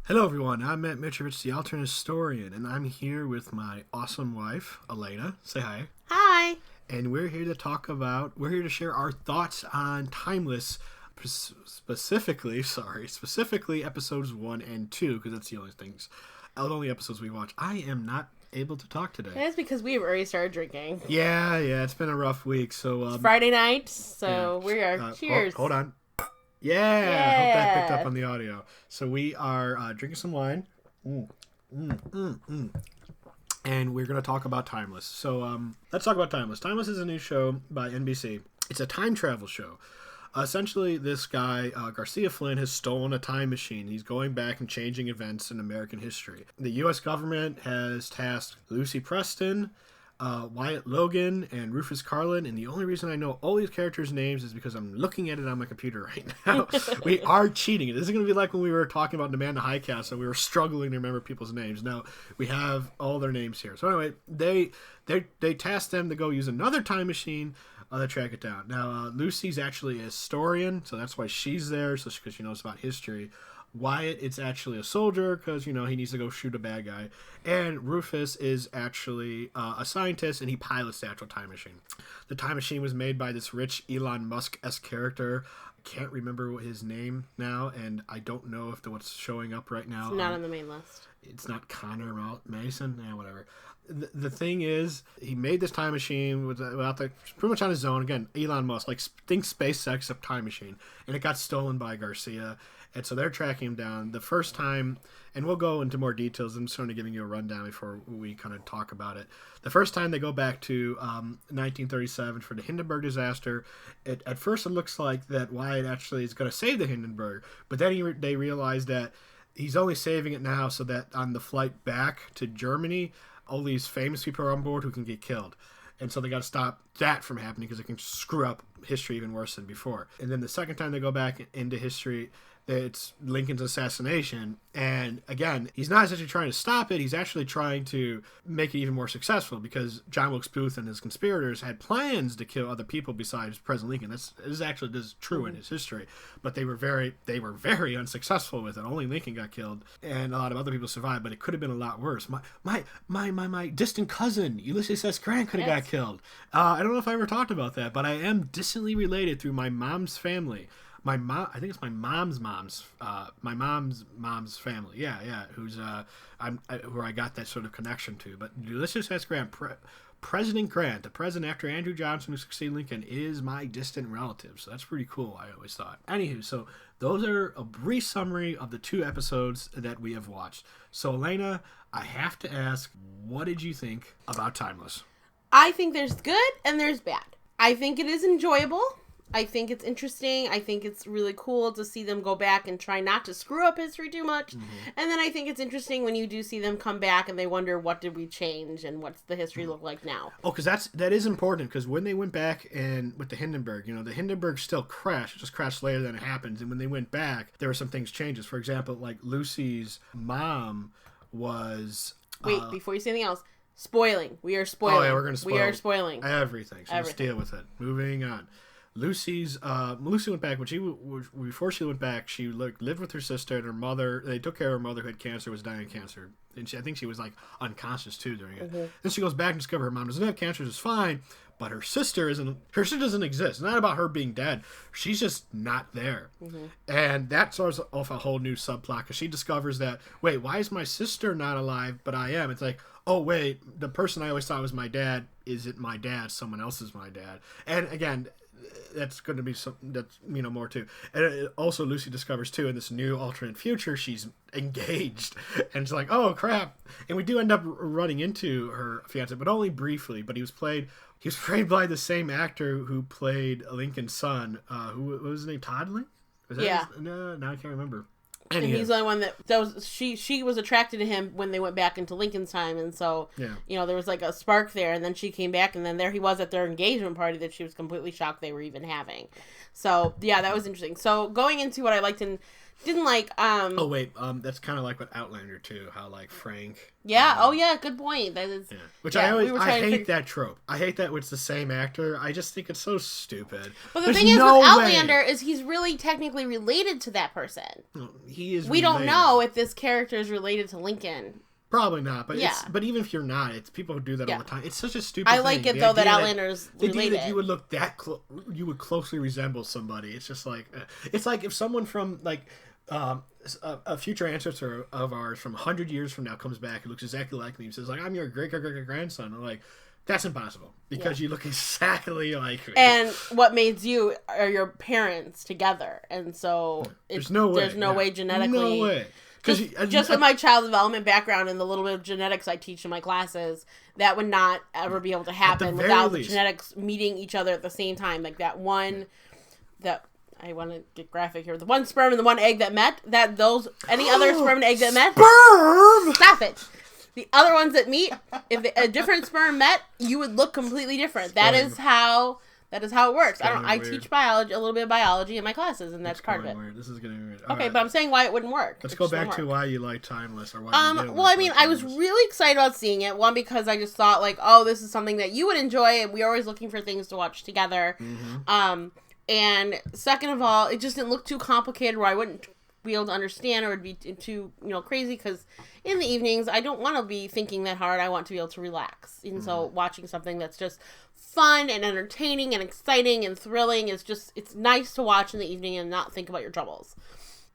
Hello, everyone. I'm Matt Mitrovich, the alternate historian, and I'm here with my awesome wife, Elena. Say hi. Hi. And we're here to share our thoughts on Timeless, specifically episodes 1 and 2, because that's the only episodes we watch. I am not able to talk today. That's because we've already started drinking. Yeah, it's been a rough week, so... It's Friday night, so we are... Cheers. Hold on. Yeah, hope that picked up on the audio. So we are drinking some wine. And we're going to talk about Timeless. So let's talk about Timeless. Timeless is a new show by NBC. It's a time travel show. Essentially, this guy, Garcia Flynn, has stolen a time machine. He's going back and changing events in American history. The U.S. government has tasked Lucy Preston, Wyatt Logan, and Rufus Carlin, and the only reason I know all these characters' names is because I'm looking at it on my computer right now. We are cheating. This is going to be like when we were talking about Amanda Highcastle, we were struggling to remember people's names. Now, we have all their names here. So anyway, they tasked them to go use another time machine to track it down. Now, Lucy's actually a historian, so that's why she's there, so because she knows about history. Wyatt, it's actually a soldier because, he needs to go shoot a bad guy. And Rufus is actually a scientist, and he pilots the actual time machine. The time machine was made by this rich Elon Musk-esque character. I can't remember his name now, and I don't know if what's showing up right now. It's not on the main list. It's not Connor Mason? Yeah, whatever. The thing is, he made this time machine without pretty much on his own. Again, Elon Musk, think SpaceX except time machine. And it got stolen by Garcia. And so they're tracking him down. The first time, and we'll go into more details. I'm just sort of giving you a rundown before we kind of talk about it. The first time they go back to 1937 for the Hindenburg disaster. At first it looks like that Wyatt actually is going to save the Hindenburg. But then they realize that he's only saving it now so that on the flight back to Germany, all these famous people are on board who can get killed. And so they got to stop that from happening because it can screw up history even worse than before. And then the second time they go back into history, it's Lincoln's assassination. And again, he's not essentially trying to stop it. He's actually trying to make it even more successful because John Wilkes Booth and his conspirators had plans to kill other people besides President Lincoln. This is true in his history. But they were very unsuccessful with it. Only Lincoln got killed and a lot of other people survived, but it could have been a lot worse. My distant cousin, Ulysses S. Grant, could have got killed. I don't know if I ever talked about that, but I am distantly related through my mom's family. My mom, I think it's my mom's family. Yeah, who's where I got that sort of connection to. But Ulysses S. Grant, President Grant, the president after Andrew Johnson who succeeded Lincoln, is my distant relative. So that's pretty cool, I always thought. Anywho, so those are a brief summary of the 2 episodes that we have watched. So Elena, I have to ask, what did you think about Timeless? I think there's good and there's bad. I think it is enjoyable. I think it's interesting. I think it's really cool to see them go back and try not to screw up history too much. Mm-hmm. And then I think it's interesting when you do see them come back and they wonder, what did we change and what's the history look like now? Oh, because that is important, because when they went back and with the Hindenburg, the Hindenburg still crashed. It just crashed later than it happens. And when they went back, there were some things changes. For example, like Lucy's mom was... Wait, before you say anything else, spoiling. We are spoiling. Oh, yeah, we're going to spoil. We are spoiling. Everything. So let's deal with it. Moving on. Lucy went back before she went back. She lived with her sister and her mother. They took care of her mother who had cancer, was dying of cancer, and I think she was unconscious too during it. Mm-hmm. Then she goes back and discovers her mom doesn't have cancer, it's fine, but her sister doesn't exist. It's not about her being dead. She's just not there, and that starts off a whole new subplot because she discovers that wait, why is my sister not alive but I am? It's like, oh wait, the person I always thought was my dad isn't my dad. Someone else is my dad, and again. That's going to be something that's, more too. And also Lucy discovers too, in this new alternate future, she's engaged. And it's like, oh crap. And we do end up running into her fiance, but only briefly. But he was played by the same actor who played Lincoln's son. Who what was his name? Todd Link? Was that no, now I can't remember. And he's the only one that was she was attracted to him when they went back into Lincoln's time, and so there was like a spark there, and then she came back, and then there he was at their engagement party that she was completely shocked they were even having. So yeah, that was interesting. So going into what I liked and didn't like. Oh wait, that's kind of like with Outlander too. How like Frank. Yeah. Oh yeah. Good point. That is. Yeah. Which yeah, I hate that trope. I hate that it's the same actor. I just think it's so stupid. But the thing is, with Outlander, is he's really technically related to that person. No, he is. We don't know if this character is related to Lincoln. Probably not, but yeah. But even if you're not, it's people who do that all the time. It's such a stupid. I like thing. it though that Outlander's related. The idea that you would look that you would closely resemble somebody. It's just like it's like if someone from like a future ancestor of ours from 100 years from now comes back and looks exactly like me and says like I'm your great grandson. I'm like. That's impossible because you look exactly like me. And what made you are your parents together, and so there's no way genetically. No way. Just with my child development background and the little bit of genetics I teach in my classes, that would not ever be able to happen without the genetics meeting each other at the same time. Like that one, I want to get graphic here. The one sperm and the one egg that met. Any other sperm and egg that met. Sperm. Stop it. The other ones that meet, if a different sperm met, you would look completely different. That is how it works. I teach biology, a little bit of biology in my classes, and that's part of it. Weird. This is getting weird. Okay, but I'm saying why it wouldn't work. Let's go back to why you like Timeless, or why. Well, I mean, I was really excited about seeing it. One, because I just thought like, oh, this is something that you would enjoy, and we're always looking for things to watch together. Mm-hmm. And second of all, it just didn't look too complicated where I wouldn't be able to understand or would be too crazy, because in the evenings I don't want to be thinking that hard. I want to be able to relax, and so watching something that's just fun and entertaining and exciting and thrilling is just, it's nice to watch in the evening and not think about your troubles.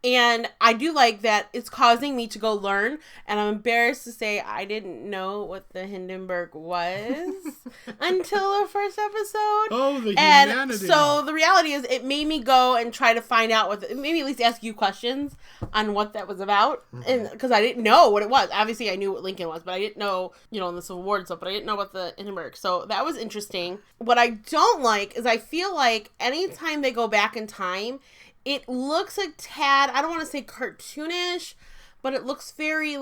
And I do like that it's causing me to go learn, and I'm embarrassed to say I didn't know what the Hindenburg was until the first episode. Oh, the humanity. And so the reality is it made me go and try to find out it made me at least ask you questions on what that was about. And because I didn't know what it was. Obviously I knew what Lincoln was, but I didn't know, in the Civil War and stuff, but I didn't know about the Hindenburg. So that was interesting. What I don't like is I feel like anytime they go back in time, it looks a tad, I don't want to say cartoonish, but it looks very,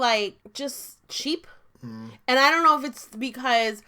just cheap. And I don't know if it's because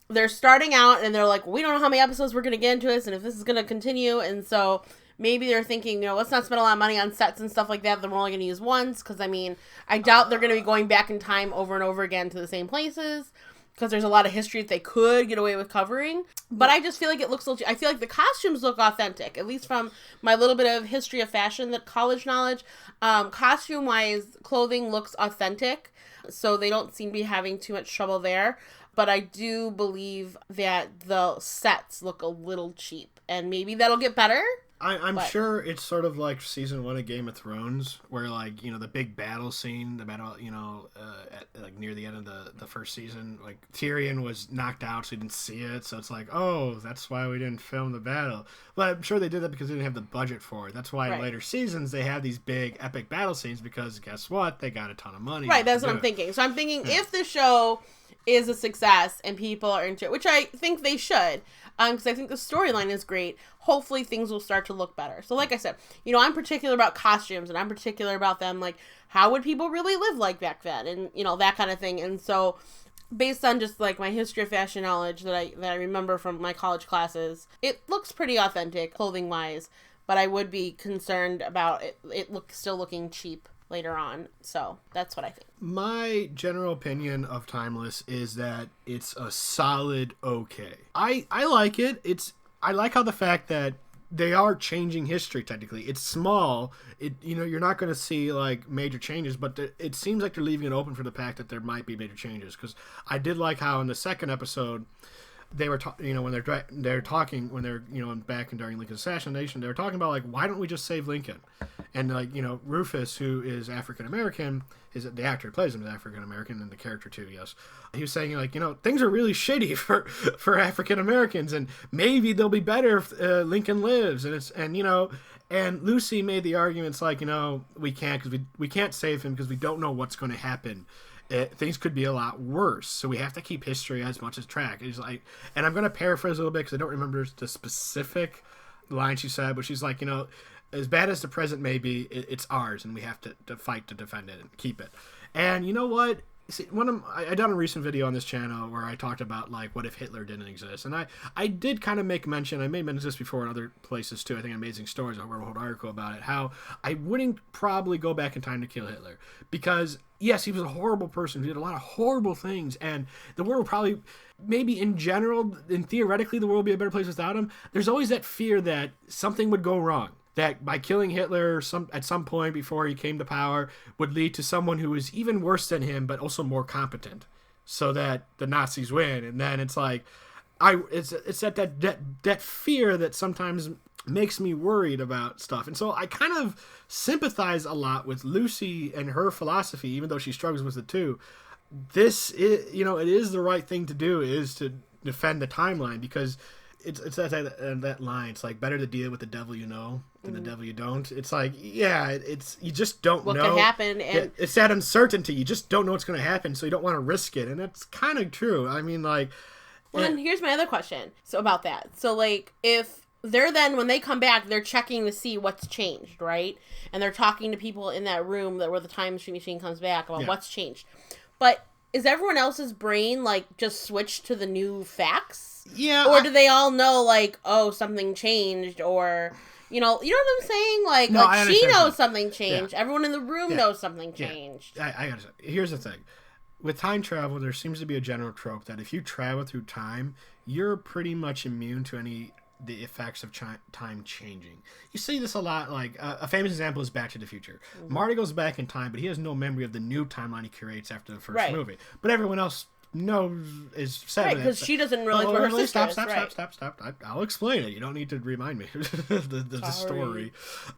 they're starting out and they're like, we don't know how many episodes we're going to get into this and if this is going to continue. And so maybe they're thinking, let's not spend a lot of money on sets and stuff like that we're only going to use once. Because, I doubt they're going to be going back in time over and over again to the same places, because there's a lot of history that they could get away with covering. But I just feel like it looks I feel like the costumes look authentic, at least from my little bit of history of fashion, that college knowledge. Costume-wise, clothing looks authentic, so they don't seem to be having too much trouble there. But I do believe that the sets look a little cheap, and maybe that'll get better. I'm sure it's sort of like season 1 of Game of Thrones, where the big battle scene, at near the end of the first season, Tyrion was knocked out, so he didn't see it. So it's like, oh, that's why we didn't film the battle. But I'm sure they did that because they didn't have the budget for it. That's why in later seasons they have these big epic battle scenes, because guess what? They got a ton of money. Right, that's what I'm thinking. So I'm thinking if the show is a success and people are into it, which I think they should, because I think the storyline is great, hopefully things will start to look better. So like I said, I'm particular about costumes, and I'm particular about them, how would people really live like back then, and that kind of thing. And so based on just my history of fashion knowledge that I remember from my college classes, it looks pretty authentic clothing wise, but I would be concerned about it still looking cheap later on. So that's what I think. My general opinion of Timeless is that it's a solid okay. I like it. I like how the fact that they are changing history. Technically, it's small. You're not going to see major changes, but it seems like they're leaving it open for the fact that there might be major changes. Because I did like how in the second episode, they were when they're talking when they're back and during Lincoln's assassination, they were talking about why don't we just save Lincoln? And Rufus, who is African American, is the actor who plays him is African American, and the character too. Yes, he was saying things are really shitty for African Americans, and maybe they'll be better if Lincoln lives. And Lucy made the arguments we can't save him because we don't know what's going to happen. Things could be a lot worse, so we have to keep history as much as track. It's and I'm going to paraphrase a little bit because I don't remember the specific line she said, but she's as bad as the present may be, it's ours, and we have to fight to defend it and keep it. And you know what? See, I done a recent video on this channel where I talked about like what if Hitler didn't exist, and I did kind of make mention. I made mention this before in other places too. I think Amazing Stories. I wrote a whole article about it. How I wouldn't probably go back in time to kill Hitler because yes, he was a horrible person. He did a lot of horrible things, and the world would probably, maybe in general and theoretically, the world would be a better place without him. There's always that fear that something would go wrong. That by killing Hitler at some point before he came to power would lead to someone who is even worse than him, but also more competent, so that the Nazis win. And then it's like, it's that fear that sometimes makes me worried about stuff. And so I kind of sympathize a lot with Lucy and her philosophy, even though she struggles with it too. This is, it is the right thing to do, is to defend the timeline, because it's that line. It's like, better to deal with the devil you know than the devil you don't. It's like, yeah, it's, you just don't know what could happen, and it's that uncertainty. You just don't know what's going to happen, so you don't want to risk it, and that's kind of true. I mean, like, well, and here's my other question. So about that. So like, if they're then, when they come back, they're checking to see what's changed, right? And they're talking to people in that room where the time machine comes back about what's changed. But is everyone else's brain like just switched to the new facts? Yeah. Or do they all know, like, oh, something changed, or, you know what I'm saying? Like, no, like she knows something changed. Yeah. Everyone in the room knows something changed. Yeah. I gotta say, here's the thing. With time travel, there seems to be a general trope that if you travel through time, you're pretty much immune to the effects of time changing. You see this a lot. Like a famous example is Back to the Future. Mm-hmm. Marty goes back in time, but he has no memory of the new timeline he creates after the first movie. But everyone else knows, is set. Right, because she doesn't realize what her sister is. Stop. I'll explain it. You don't need to remind me the story.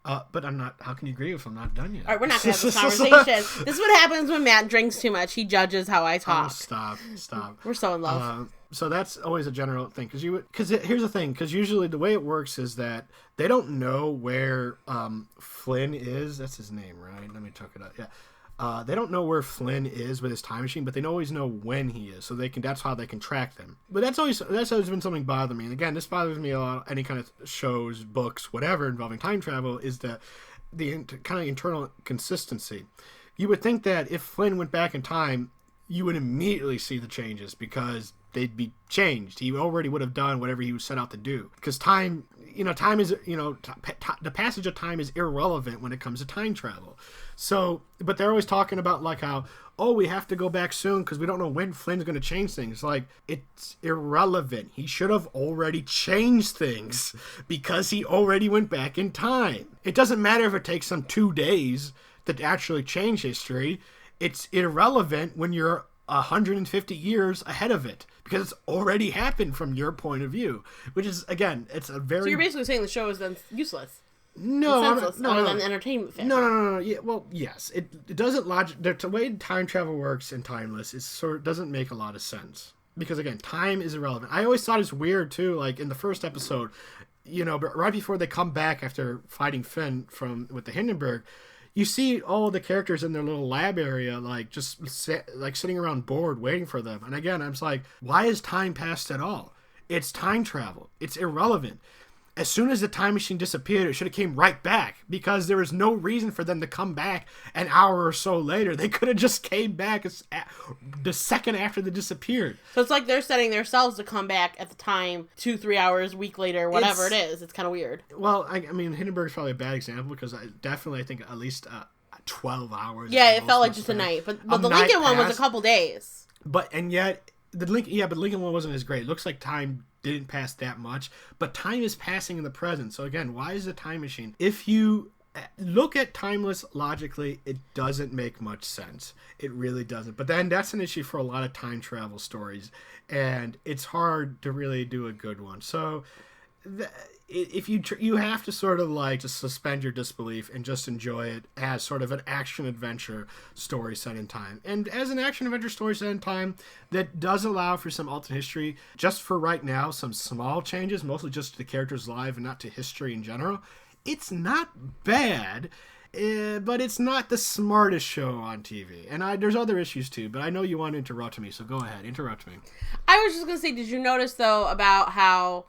But I'm not. How can you agree if I'm not done yet? All right, we're not going to have this conversation. This is what happens when Matt drinks too much. He judges how I talk. Oh, stop. We're so in love. So that's always a general thing, because here's the thing, because usually the way it works is that they don't know where Flynn is. That's his name, right? Let me check it out. Yeah. They don't know where Flynn is with his time machine, but they always know when he is, so that's how they can track them. But that's always been something bothering me. And again, this bothers me a lot. Any kind of shows, books, whatever involving time travel is the kind of internal consistency. You would think that if Flynn went back in time, you would immediately see the changes because they'd be changed. He already would have done whatever he was set out to do. Because time is, the passage of time is irrelevant when it comes to time travel. So, but they're always talking about like how, we have to go back soon because we don't know when Flynn's going to change things. Like, it's irrelevant. He should have already changed things because he already went back in time. It doesn't matter if it takes them 2 days to actually change history. It's irrelevant when you're 150 years ahead of it because it's already happened from your point of view, which is, again, it's a very... So you're basically saying the show is then useless. No, other than entertainment factor. No. Yeah, well, yes, it doesn't the way time travel works in Timeless is doesn't make a lot of sense because, again, time is irrelevant. I always thought it's weird too. Like in the first episode, but right before they come back after fighting Finn with the Hindenburg, you see all the characters in their little lab area, like just sitting around bored, waiting for them. And again, I'm just like, why is time passed at all? It's time travel. It's irrelevant. As soon as the time machine disappeared, it should have came right back because there was no reason for them to come back an hour or so later. They could have just came back the second after they disappeared. So it's like they're setting themselves to come back at the time 2-3 hours, a week later, whatever it is. It's kind of weird. Well, I mean, Hindenburg's probably a bad example because I think at least 12 hours. Yeah, it felt like just a night. But the Lincoln one was a couple days. And yet, the Lincoln one wasn't as great. It looks like time didn't pass that much, but time is passing in the present. So again, why is the time machine? If you look at Timeless logically, it doesn't make much sense. It really doesn't. But then that's an issue for a lot of time travel stories, and it's hard to really do a good one. So if you have to sort of like just suspend your disbelief and just enjoy it as sort of an action adventure story set in time. And as an action adventure story set in time that does allow for some alternate history, just for right now, some small changes, mostly just to the characters' life and not to history in general, it's not bad. But it's not the smartest show on TV. And there's other issues too, but I know you want to interrupt me, so go ahead, interrupt me. I was just going to say, did you notice though about how,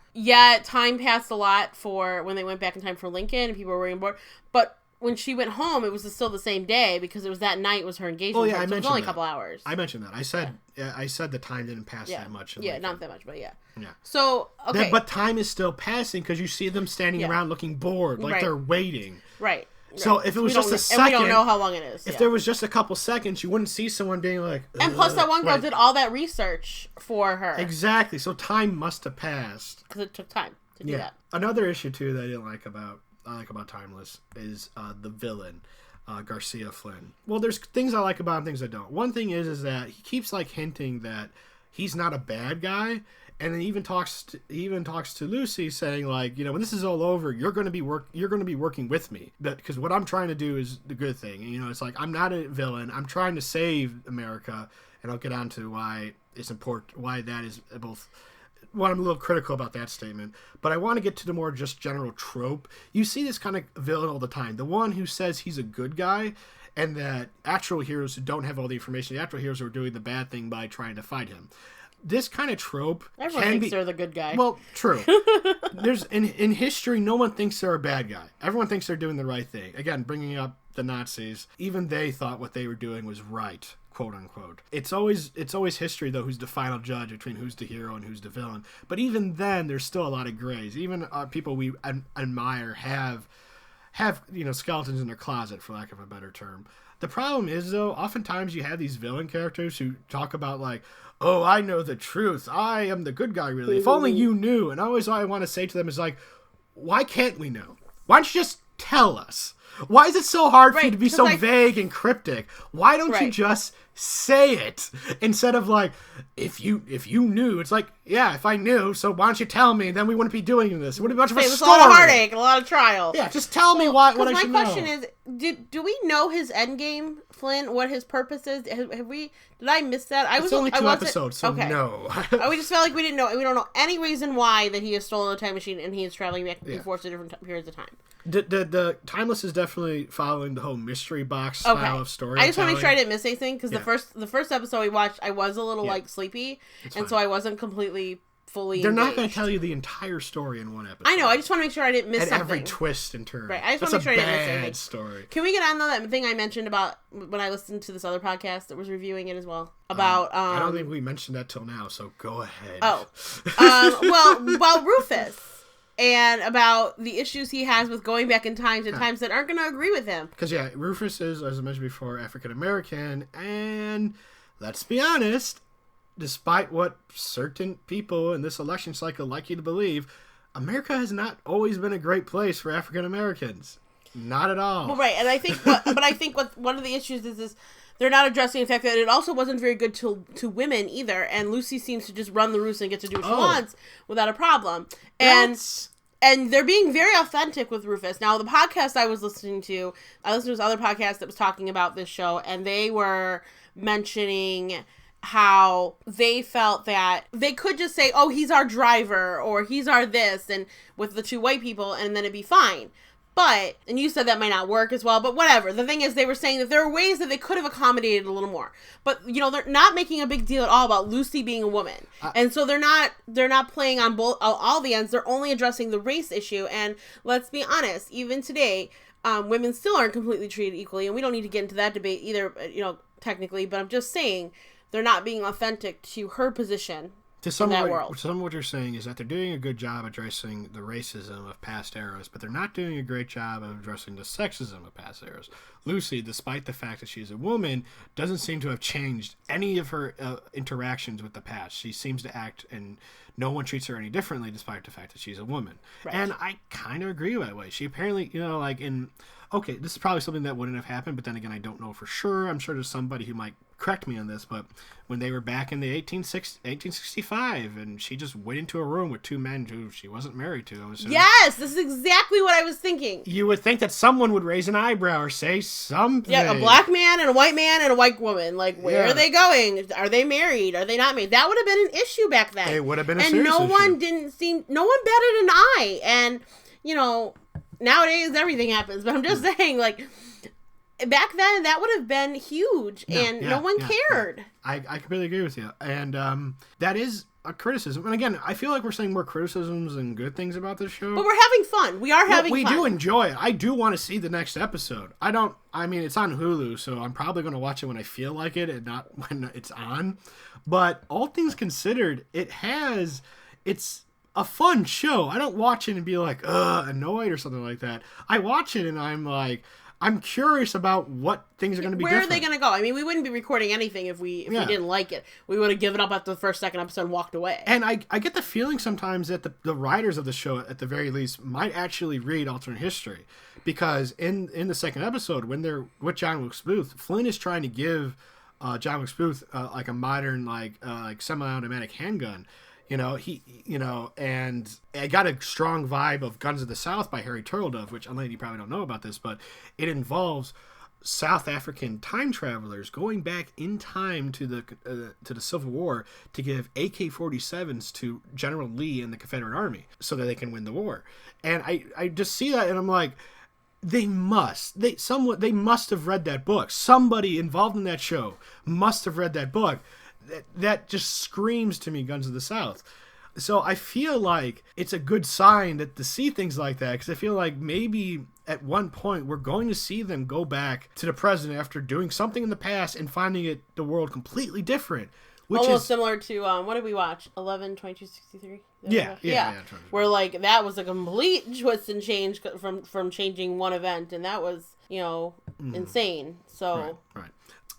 time passed a lot for when they went back in time for Lincoln and people were really bored, but when she went home, it was still the same day because it was that night was her engagement. Oh, yeah, so I it was mentioned only that. a couple hours. I mentioned that. I said the time didn't pass that much. Yeah, not that much, but yeah. Yeah. So, okay. But time is still passing because you see them standing around looking bored, like they're waiting. Right. So if it was just a second, and we don't know how long it is. If there was just a couple seconds, you wouldn't see someone being like. And plus, that one girl did all that research for her. Exactly. So time must have passed because it took time to do that. Another issue too that I didn't like about Timeless is the villain, Garcia Flynn. Well, there's things I like about him, things I don't. One thing is that he keeps like hinting that he's not a bad guy. And then he even talks to Lucy, saying like, when this is all over, you're going to be working with me, because what I'm trying to do is the good thing. It's like I'm not a villain. I'm trying to save America, and I'll get on to why it's important, why that is both. Well, I'm a little critical about that statement, but I want to get to the more just general trope. You see this kind of villain all the time. The one who says he's a good guy, and that actual heroes who don't have all the information, the actual heroes who are doing the bad thing by trying to fight him. This kind of trope everyone thinks they're the good guy. Well, true. There's in history, no one thinks they're a bad guy. Everyone thinks they're doing the right thing. Again, bringing up the Nazis, even they thought what they were doing was right, quote unquote. It's always history though who's the final judge between who's the hero and who's the villain. But even then, there's still a lot of grays. Even people we admire have skeletons in their closet, for lack of a better term. The problem is, though, oftentimes you have these villain characters who talk about, like, oh, I know the truth. I am the good guy, really. If only you knew. And always all I want to say to them is, like, why can't we know? Why don't you just tell us? Why is it so hard for you to be so vague and cryptic? Why don't you just say it instead of like, if you knew? It's like, yeah, if I knew, so why don't you tell me? Then we wouldn't be doing this. It wouldn't be much of a story. It was a lot of heartache, a lot of trial. Yeah, just tell me what I should know. My question is, do we know his end game, Flynn? What his purpose is? Have we? Did I miss that? It's only 2 episodes, so no. We just felt like we didn't know. We don't know any reason why that he has stolen a time machine and he is traveling back and forth to different periods of time. The Timeless is definitely following the whole mystery box style of storytelling. I just want to make sure I didn't miss anything, because the first episode we watched, I was a little sleepy, so I wasn't completely fully They're engaged. not going to tell you the entire story in one episode. I know. I just want to make sure I didn't miss something. Every twist and turn. Right. I just want to make sure I didn't miss anything. Bad story. Can we get on that thing I mentioned about when I listened to this other podcast that was reviewing it as well? About I don't think we mentioned that till now, so go ahead. About Rufus. And about the issues he has with going back in time to times that aren't going to agree with him. Because, Rufus is, as I mentioned before, African-American. And let's be honest, despite what certain people in this election cycle like you to believe, America has not always been a great place for African-Americans. Not at all. Well, right. And I think one of the issues is they're not addressing the fact that it also wasn't very good to women either, and Lucy seems to just run the roost and get to do what she wants without a problem. And they're being very authentic with Rufus. Now, the podcast I listened to this other podcast that was talking about this show, and they were mentioning how they felt that they could just say, oh, he's our driver, or he's our this, and with the two white people, and then it'd be fine. But, and you said that might not work as well, but whatever. The thing is, they were saying that there are ways that they could have accommodated a little more. But, they're not making a big deal at all about Lucy being a woman. And so they're not playing on all the ends. They're only addressing the race issue. And let's be honest, even today, women still aren't completely treated equally. And we don't need to get into that debate either, technically. But I'm just saying, they're not being authentic to her position. Some of what you're saying is that they're doing a good job addressing the racism of past eras, but they're not doing a great job of addressing the sexism of past eras. Lucy, despite the fact that she's a woman, doesn't seem to have changed any of her interactions with the past. She seems to act, and no one treats her any differently despite the fact that she's a woman. Right. And I kind of agree with that way. She apparently, okay, this is probably something that wouldn't have happened, but then again, I don't know for sure. I'm sure there's somebody who might correct me on this, but when they were back in the 1865, and she just went into a room with two men who she wasn't married to. Yes, this is exactly what I was thinking. You would think that someone would raise an eyebrow or say something. Yeah, a black man and a white woman. Like, where are they going? Are they married? Are they not married? That would have been an issue back then. It would have been a serious issue. And no one batted an eye. And, nowadays everything happens. But I'm just saying, like, back then that would have been huge, and no one cared. I completely agree with you, and that is a criticism. And again, I feel like we're saying more criticisms than good things about this show. But we're having fun. We are having fun. We do enjoy it. I do want to see the next episode. I mean, it's on Hulu, so I'm probably going to watch it when I feel like it and not when it's on. But all things considered, it's a fun show. I don't watch it and be like, annoyed or something like that. I watch it and I'm like, I'm curious about what things are going to be different. Where are they going to go? I mean, we wouldn't be recording anything if we didn't like it. We would have given up after the first, second episode and walked away. And I get the feeling sometimes that the writers of the show, at the very least, might actually read alternate history. Because in the second episode, when they're with John Wilkes Booth, Flynn is trying to give John Wilkes Booth like a modern, like semi-automatic handgun. And I got a strong vibe of Guns of the South by Harry Turtledove, which, Elaine, you probably don't know about this, but it involves South African time travelers going back in time to the Civil War to give AK-47s to General Lee and the Confederate Army so that they can win the war. And I just see that and I'm like, they must have read that book. Somebody involved in that show must have read that book. That just screams to me Guns of the South. So I feel like it's a good sign to see things like that, because I feel like maybe at one point we're going to see them go back to the present after doing something in the past and finding the world completely different. Which almost similar to, what did we watch? 11/22/63? Yeah. Where, like, that was a complete twist and change from changing one event, and that was, insane. So... Right.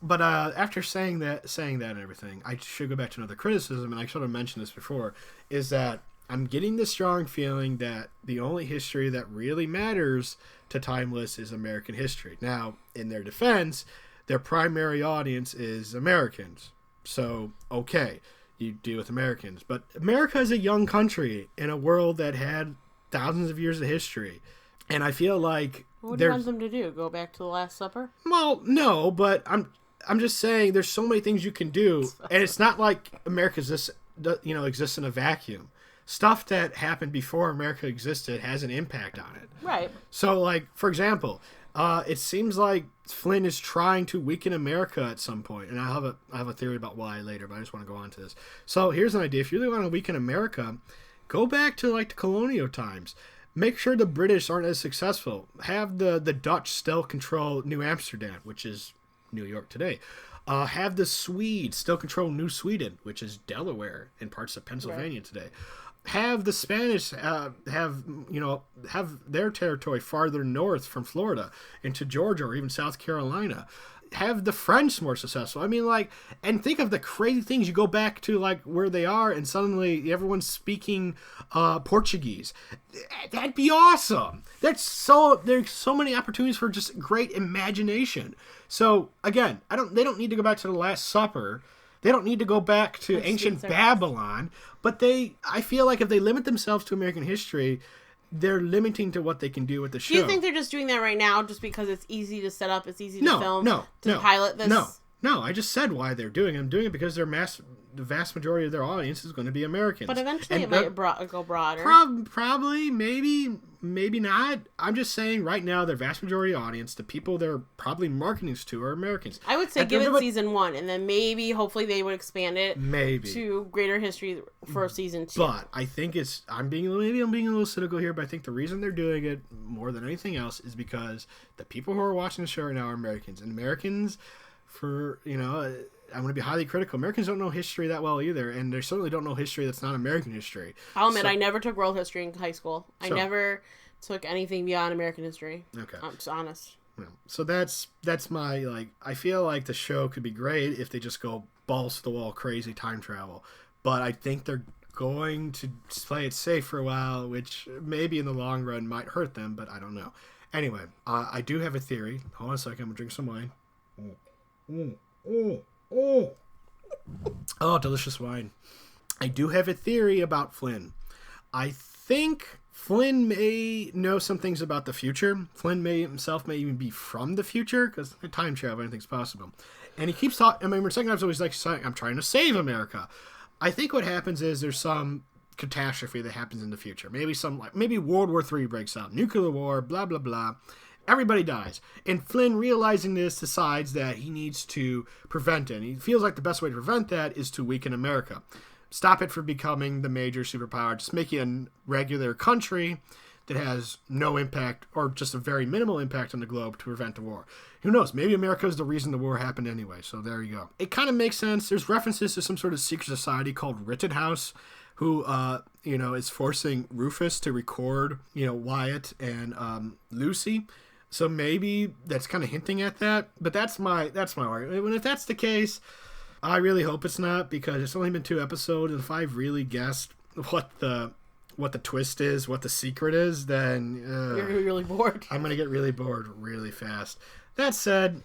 But after saying that and everything, I should go back to another criticism, and I should have mentioned this before, is that I'm getting the strong feeling that the only history that really matters to Timeless is American history. Now, in their defense, their primary audience is Americans. So, okay, you deal with Americans. But America is a young country in a world that had thousands of years of history. And I feel like... What do you want them to do? Go back to the Last Supper? Well, no, but I'm just saying there's so many things you can do, and it's not like America exists in a vacuum. Stuff that happened before America existed has an impact on it. Right. So, like, for example, it seems like Flynn is trying to weaken America at some point, and I have a theory about why later, but I just want to go on to this. So here's an idea. If you really want to weaken America, go back to, like, the colonial times. Make sure the British aren't as successful. Have the Dutch still control New Amsterdam, which is New York today. Have the Swedes still control New Sweden, which is Delaware and parts of Pennsylvania today. Have the Spanish have their territory farther north from Florida into Georgia or even South Carolina. Have the French more successful. I mean, like, and think of the crazy things. You go back to, like, where they are and suddenly everyone's speaking Portuguese. That'd be awesome. There's so many opportunities for just great imagination. So again, they don't need to go back to the Last Supper. They don't need to go back to ancient Babylon. But I feel like if they limit themselves to American history, they're limiting to what they can do with the show. Do you think they're just doing that right now just because it's easy to set up, it's easy to film, to pilot this? No, I just said why they're doing it. I'm doing it because the vast majority of their audience is going to be Americans. But eventually it might go broader. Probably, maybe not. I'm just saying right now their vast majority audience, the people they're probably marketing to, are Americans. I would say give it season 1, and then hopefully they would expand it to greater history for season 2. But I think I'm being a little cynical here, but I think the reason they're doing it more than anything else is because the people who are watching the show right now are Americans. And Americans, I'm going to be highly critical. Americans don't know history that well either, and they certainly don't know history that's not American history. I'll admit, I never took world history in high school. I never took anything beyond American history. Okay. I'm just honest. Yeah. So that's my, like, I feel like the show could be great if they just go balls to the wall crazy time travel. But I think they're going to play it safe for a while, which maybe in the long run might hurt them, but I don't know. Anyway, I do have a theory. Hold on a second. I'm going to drink some wine. Oh, delicious wine. I do have a theory about Flynn. I think Flynn may know some things about the future. Flynn may even be from the future, because time travel, anything's possible. And he keeps talking. I mean, second time's always like, I'm trying to save America. I think what happens is there's some catastrophe that happens in the future. Maybe World War III breaks out, nuclear war, blah blah blah. Everybody dies. And Flynn, realizing this, decides that he needs to prevent it. And he feels like the best way to prevent that is to weaken America. Stop it from becoming the major superpower. Just make it a regular country that has no impact or just a very minimal impact on the globe to prevent the war. Who knows? Maybe America is the reason the war happened anyway. So there you go. It kind of makes sense. There's references to some sort of secret society called Rittenhouse, who, is forcing Rufus to record, Wyatt and Lucy. So maybe that's kind of hinting at that. But that's my argument. And if that's the case, I really hope it's not, because it's only been 2 episodes, and if I've really guessed what the twist is, what the secret is, then you're gonna be really bored. I'm gonna get really bored really fast. That said,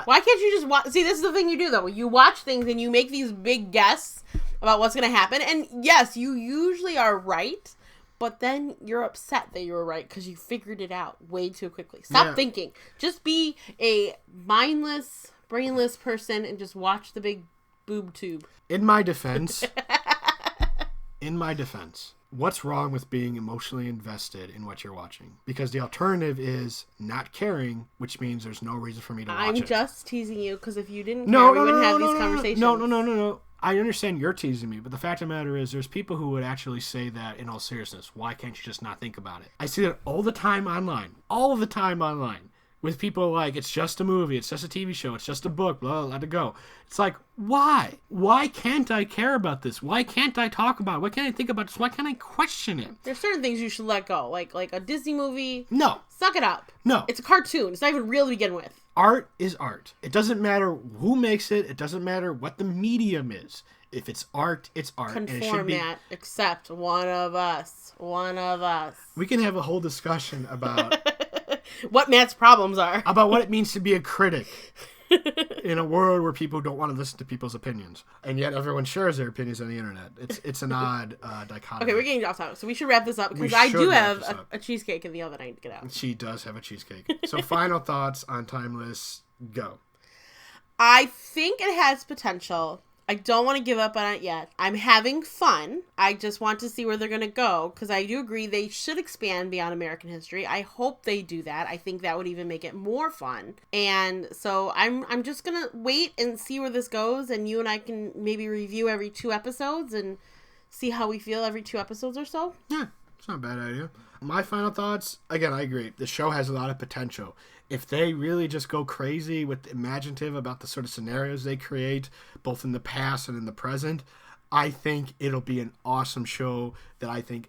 why can't you just watch? See, this is the thing you do though. You watch things and you make these big guesses about what's gonna happen, and yes, you usually are right, but then you're upset that you were right because you figured it out way too quickly. Stop thinking. Just be a mindless, brainless person and just watch the big boob tube. In my defense, what's wrong with being emotionally invested in what you're watching? Because the alternative is not caring, which means there's no reason for me to watch it. I'm just teasing you, because if you didn't care, we wouldn't have these conversations. No. I understand you're teasing me, but the fact of the matter is there's people who would actually say that in all seriousness. Why can't you just not think about it? I see that all the time online. With people like, it's just a movie, it's just a TV show, it's just a book, blah, let it go. It's like, why? Why can't I care about this? Why can't I talk about it? Why can't I think about this? Why can't I question it? There's certain things you should let go, like a Disney movie. No. Suck it up. No. It's a cartoon. It's not even real to begin with. Art is art. It doesn't matter who makes it. It doesn't matter what the medium is. If it's art, it's art. Conform, and it should be... Matt, except one of us. One of us. We can have a whole discussion about... what Matt's problems are. About what it means to be a critic in a world where people don't want to listen to people's opinions. And yet everyone shares their opinions on the internet. It's an odd dichotomy. Okay, we're getting off topic, so we should wrap this up, because I do have a cheesecake in the oven I need to get out. She does have a cheesecake. So final thoughts on Timeless, go. I think it has potential. I don't want to give up on it yet. I'm having fun. I just want to see where they're going to go, because I do agree they should expand beyond American history. I hope they do that. I think that would even make it more fun. And so I'm just going to wait and see where this goes, and you and I can maybe review every 2 episodes and see how we feel every 2 episodes or so. Yeah, it's not a bad idea. My final thoughts, again, I agree. The show has a lot of potential. If they really just go crazy with imaginative about the sort of scenarios they create, both in the past and in the present, I think it'll be an awesome show that I think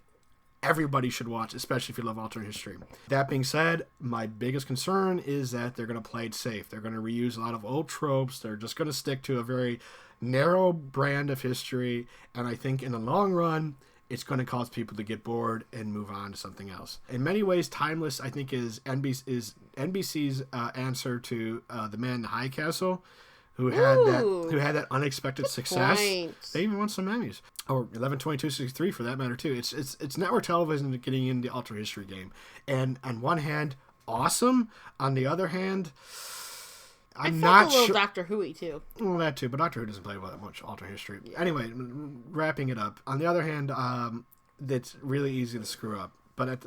everybody should watch, especially if you love alternate history. That being said, my biggest concern is that they're going to play it safe. They're going to reuse a lot of old tropes. They're just going to stick to a very narrow brand of history, and I think in the long run, it's going to cause people to get bored and move on to something else. In many ways, Timeless, I think, is NBC's answer to The Man in the High Castle, who had that unexpected success. Point. They even won some Emmys, or 11/22/63 for that matter too. It's network television getting in the alternate history game, and on one hand, awesome. On the other hand, I'm not sure. Doctor Who-y too. Well, that too, but Doctor Who doesn't play that much alternate history. Anyway, wrapping it up. On the other hand, that's really easy to screw up. But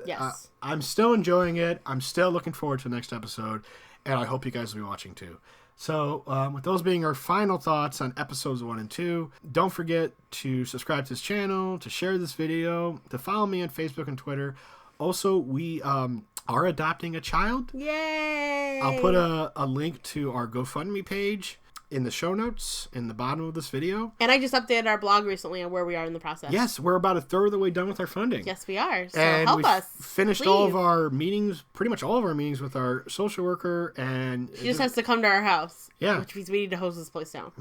I'm still enjoying it. I'm still looking forward to the next episode, and I hope you guys will be watching too. So, with those being our final thoughts on episodes 1 and 2, don't forget to subscribe to this channel, to share this video, to follow me on Facebook and Twitter. Also, we are adopting a child. Yay! I'll put a link to our GoFundMe page in the show notes in the bottom of this video. And I just updated our blog recently on where we are in the process. Yes, we're about a third of the way done with our funding. Yes, we are. So and help us. Finished please. all of our meetings, pretty much all of our meetings with our social worker, and she just has to come to our house. Yeah, which means we need to hose this place down.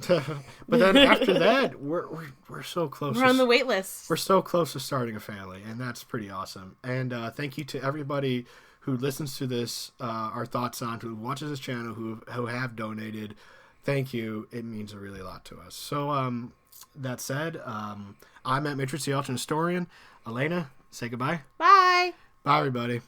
But then after that, we're so close. We're on the wait list. We're so close to starting a family, and that's pretty awesome. And thank you to everybody who listens to this, our thoughts on, who watches this channel, who have donated. Thank you. It means a really lot to us. So, that said, I'm Matt Matrix, the alternate historian. Alana, say goodbye. Bye. Bye, everybody.